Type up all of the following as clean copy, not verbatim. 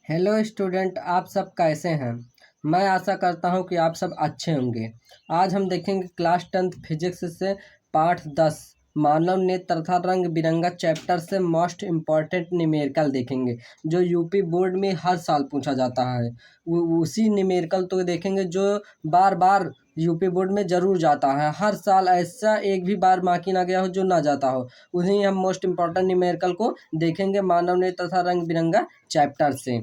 Hello student, आप सब कैसे हैं। मैं आशा करता हूं कि आप सब अच्छे होंगे। आज हम देखेंगे क्लास 10th फिजिक्स से पाठ 10 मानव नेत्र तथा रंग बिरंगा चैप्टर से मोस्ट इम्पॉर्टेंट न्यूमेरिकल देखेंगे जो यूपी बोर्ड में हर साल पूछा जाता है। उसी न्यूमेरिकल तो देखेंगे जो बार बार यूपी बोर्ड में ज़रूर जाता है। हर साल ऐसा एक भी बार बाकी ना गया हो जो ना जाता हो। उन्हीं हम मोस्ट इम्पॉर्टेंट न्यूमेरिकल को देखेंगे मानव नेत्र तथा रंग बिरंगा चैप्टर से।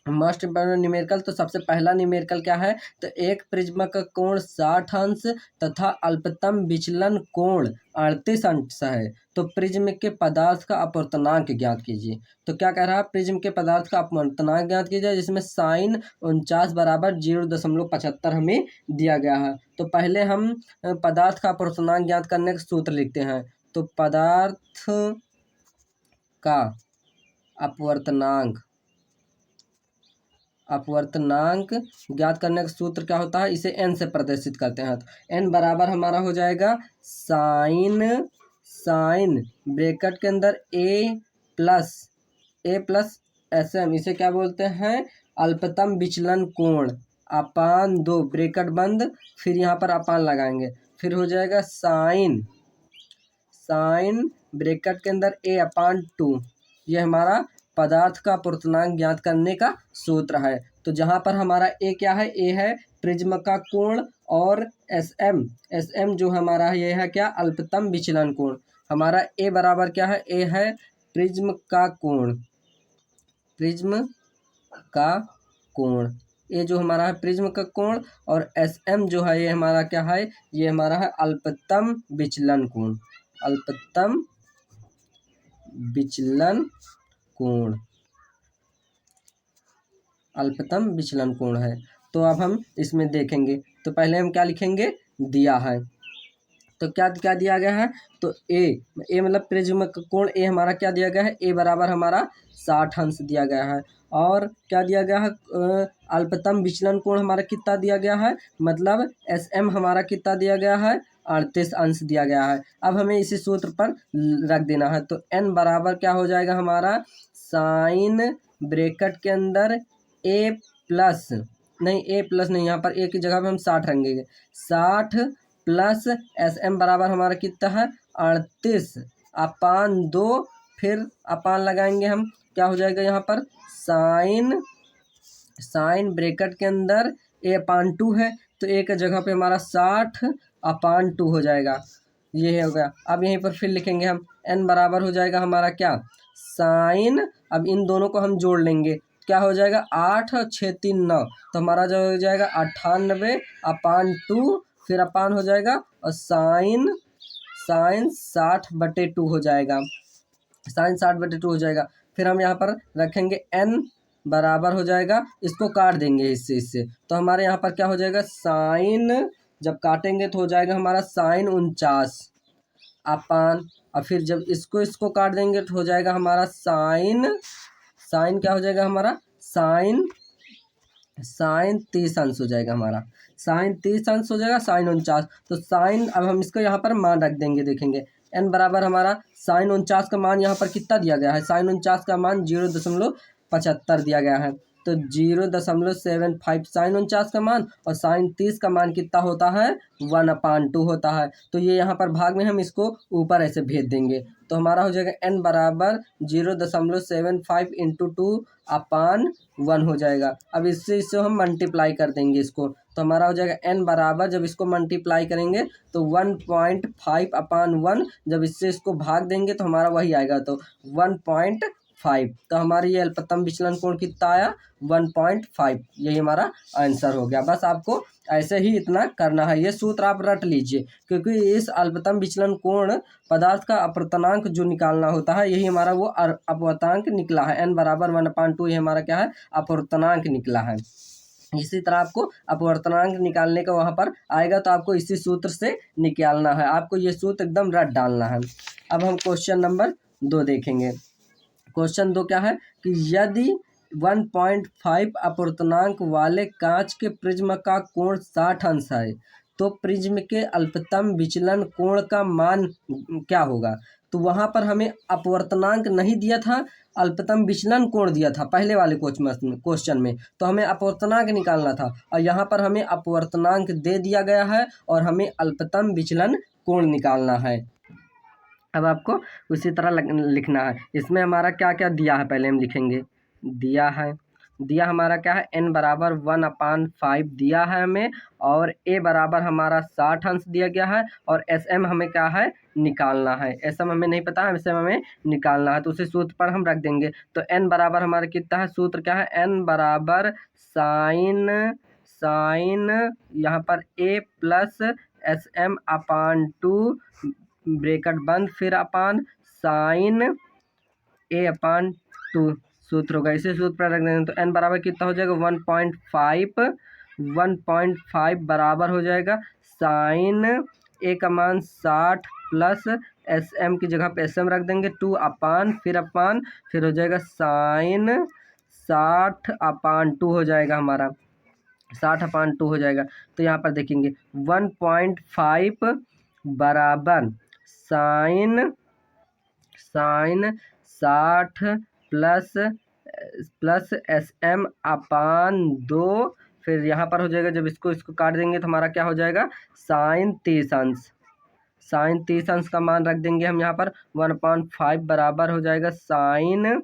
मोस्ट इम्पोर्टेंट न्यूमेरिकल तो सबसे पहला न्यूमेरिकल क्या है, तो एक प्रिज्म का कोण 60 अंश तथा अल्पतम विचलन कोण 38 अंश है। तो प्रिज्म के पदार्थ का अपवर्तनांक ज्ञात कीजिए। तो क्या कह रहा है, प्रिज्म के पदार्थ का अपवर्तनांक ज्ञात कीजिए जिसमें साइन 49 बराबर 0.75 हमें दिया गया है। तो पहले हम पदार्थ का अपवर्तनांक ज्ञात करने का सूत्र लिखते हैं। तो पदार्थ का अपवर्तनांक ज्ञात करने का सूत्र क्या होता है, इसे एन से प्रदर्शित करते हैं। तो एन बराबर हमारा हो जाएगा साइन ब्रैकेट के अंदर ए प्लस एस एम, इसे क्या बोलते हैं, अल्पतम विचलन कोण अपान 2 ब्रैकेट बंद, फिर यहाँ पर अपान लगाएंगे, फिर हो जाएगा साइन ब्रैकेट के अंदर ए अपान 2। ये हमारा पदार्थ का अपवर्तनांक ज्ञात करने का सूत्र है। तो जहाँ पर हमारा ए क्या है, ए है प्रिज्म का कोण, और एस एम जो हमारा ये है क्या, अल्पतम विचलन कोण। हमारा ए बराबर क्या है, ए है प्रिज्म का कोण, ये जो हमारा है प्रिज्म का कोण, और एस एम जो है ये हमारा क्या है, ये हमारा है अल्पतम विचलन कोण है। तो अब हम इसमें देखेंगे। तो पहले हम क्या लिखेंगे, दिया है तो क्या क्या दिया गया है, तो ए मतलब प्रिज्म का कोण ए हमारा क्या दिया गया है, ए बराबर हमारा 60 अंश दिया गया है। और क्या दिया गया है, अल्पतम विचलन कोण हमारा कितना दिया गया है, मतलब एस एम हमारा कितना दिया गया है, 38 अंश दिया गया है। अब हमें इसी सूत्र पर रख देना है। तो एन बराबर क्या हो जाएगा हमारा, साइन ब्रैकेट के अंदर ए प्लस नहीं, यहाँ पर ए की जगह पे हम 60 रखेंगे, 60 प्लस एस एम बराबर हमारा कितना है, 38 अपान 2, फिर अपान लगाएंगे हम, क्या हो जाएगा यहाँ पर, साइन ब्रैकेट के अंदर ए अपान 2 है, तो ए की जगह पे हमारा 60 अपान 2 हो जाएगा, ये हो गया। अब यहीं पर फिर लिखेंगे हम, एन बराबर हो जाएगा हमारा क्या, साइन, अब इन दोनों को हम जोड़ लेंगे, क्या हो जाएगा, 8 और 6 3 9, तो हमारा जो हो जाएगा 98 अपान 2, फिर अपान हो जाएगा, और साइन 60/2 हो जाएगा, हो जाएगा। फिर हम यहाँ पर रखेंगे एन बराबर हो जाएगा, इसको काट देंगे इससे, तो हमारे यहाँ पर क्या हो जाएगा, साइन, जब काटेंगे तो हो जाएगा हमारा साइन 49 अपान, और फिर जब इसको काट देंगे तो हो जाएगा हमारा साइन क्या हो जाएगा हमारा, साइन 30 अंश हो जाएगा हमारा, साइन 30 अंश हो जाएगा, साइन 49। तो साइन, अब हम इसको यहाँ पर मान रख देंगे, देखेंगे एन बराबर हमारा साइन 49 का मान यहाँ पर कितना दिया गया है, साइन 49 का मान 0.75 दिया गया है। तो 0.75 साइन 49 का मान, और साइन 30 का मान कितना होता है, 1/2 होता है। तो ये यहाँ पर भाग में हम इसको ऊपर ऐसे भेज देंगे, तो हमारा हो जाएगा एन बराबर 0.75 इंटू 2/1 हो जाएगा। अब इससे हम मल्टीप्लाई कर देंगे इसको, तो हमारा हो जाएगा एन बराबर, जब इसको मल्टीप्लाई करेंगे तो 1.5/1, जब इससे इसको भाग देंगे तो हमारा वही आएगा, तो 1.5। तो हमारी ये अल्पतम विचलन कोण कितना आया, 1.5। यही हमारा आंसर हो गया। बस आपको ऐसे ही इतना करना है, ये सूत्र आप रट लीजिए, क्योंकि इस अल्पतम विचलन कोण पदार्थ का अपवर्तनांक जो निकालना होता है, यही हमारा वो अपवर्तनांक निकला है, एन बराबर 1/2, ये हमारा क्या है, अपवर्तनांक निकला है। इसी तरह आपको अपवर्तनांक निकालने का वहाँ पर आएगा, तो आपको इसी सूत्र से निकालना है, आपको ये सूत्र एकदम रट डालना है। अब हम क्वेश्चन नंबर 2 देखेंगे। क्वेश्चन 2 क्या है, कि यदि 1.5 अपवर्तनांक वाले कांच के प्रिज्म का कोण 60 अंश है, तो प्रिज्म के अल्पतम विचलन कोण का मान क्या होगा। तो वहाँ पर हमें अपवर्तनांक नहीं दिया था, अल्पतम विचलन कोण दिया था पहले वाले क्वेश्चन में। तो हमें अपवर्तनांक निकालना था और यहाँ पर हमें अपवर्तनांक दे दिया गया है और हमें अल्पतम विचलन कोण निकालना है। अब आपको उसी तरह लिखना है। इसमें हमारा क्या क्या दिया है पहले हम लिखेंगे। दिया हमारा क्या है, n बराबर 1/5 दिया है हमें, और a बराबर हमारा 60 अंश दिया गया है, और sm हमें क्या है, निकालना है। sm हमें नहीं पता है, sm हमें निकालना है, तो उसे सूत्र पर हम रख देंगे। तो n बराबर हमारा कितना है, सूत्र क्या है, n बराबर साइन यहाँ पर a प्लस sm/2 ब्रैकेट बंद, फिर अपान साइन a/2 सूत्र होगा। इसे सूत्र पर रख देंगे तो n बराबर कितना हो जाएगा, 1.5 बराबर हो जाएगा साइन a का मान 60 प्लस sm की जगह पे sm रख देंगे 2 अपान फिर हो जाएगा साइन 60/2 हो जाएगा हमारा, 60/2 हो जाएगा। तो यहाँ पर देखेंगे 1.5 बराबर साइन 60 प्लस sm/2, फिर यहाँ पर हो जाएगा, जब इसको काट देंगे तो हमारा क्या हो जाएगा, साइन 30 अंश का मान रख देंगे हम यहाँ पर। 1/5 बराबर हो जाएगा sine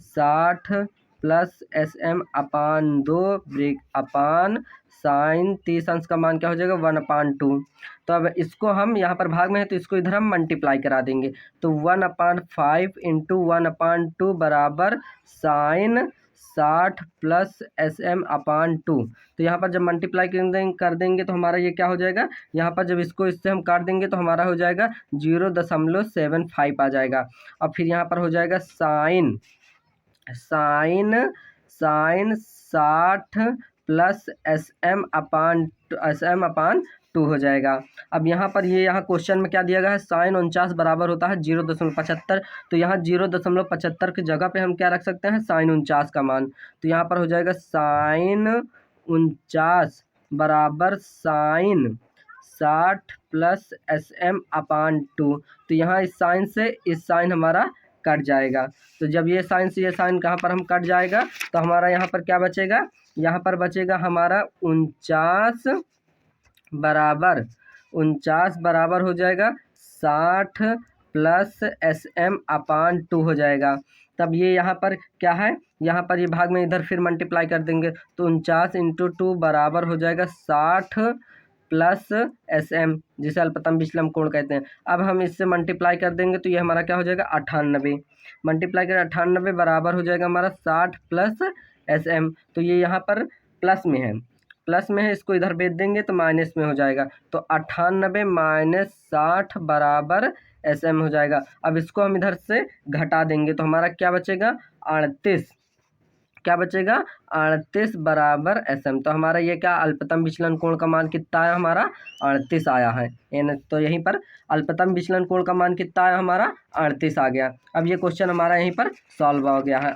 60 plus sm/2 break upon sine 30 अंश का मान क्या हो जाएगा, 1/2। तो अब इसको हम यहाँ पर भाग में है तो इसको इधर हम मल्टीप्लाई करा देंगे। तो 1/5 इंटू 1/2 बराबर साइन 60 प्लस sm/2। तो यहाँ पर जब मल्टीप्लाई कर देंगे तो हमारा ये क्या हो जाएगा, यहाँ पर जब इसको इससे हम काट देंगे तो हमारा हो जाएगा 0.75 आ जाएगा। अब फिर यहाँ पर हो जाएगा साइन 60 प्लस sm/2 हो जाएगा। अब यहाँ पर यहाँ क्वेश्चन में क्या दिया गया है, साइन 49 बराबर होता है 0.75। तो यहाँ 0.75 की जगह पे हम क्या रख सकते हैं, साइन 49 का मान। तो यहाँ पर हो जाएगा साइन 49 बराबर साइन 60 प्लस sm/2। तो यहाँ इस साइन से इस साइन हमारा कट जाएगा। तो जब ये साइन से ये साइन कहाँ पर हम कट जाएगा तो हमारा यहाँ पर क्या बचेगा, यहाँ पर बचेगा हमारा 49 बराबर हो जाएगा 60 प्लस sm/2 हो जाएगा। तब ये यहाँ पर क्या है, यहाँ पर ये भाग में इधर फिर मल्टीप्लाई कर देंगे तो 49 × 2 बराबर हो जाएगा 60 प्लस sm, जिसे अल्पतम विचलन कोण कहते हैं। अब हम इससे मल्टीप्लाई कर देंगे तो ये हमारा क्या हो जाएगा, 98। मल्टीप्लाई कर 98 बराबर हो जाएगा हमारा 60 प्लस sm। तो ये यहाँ पर प्लस में है, इसको इधर भेज देंगे तो माइनस में हो जाएगा। तो 98 माइनस 60 बराबर sm हो जाएगा। अब इसको हम इधर से घटा देंगे तो हमारा क्या बचेगा, 38 बराबर sm। तो हमारा ये क्या, अल्पतम विचलन कोण का मान कितना आया हमारा, 38 आया है। तो यहीं पर अल्पतम विचलन कोण का मान कितना आया हमारा, 38 आ गया। अब ये क्वेश्चन हमारा यहीं पर सॉल्व हो गया है।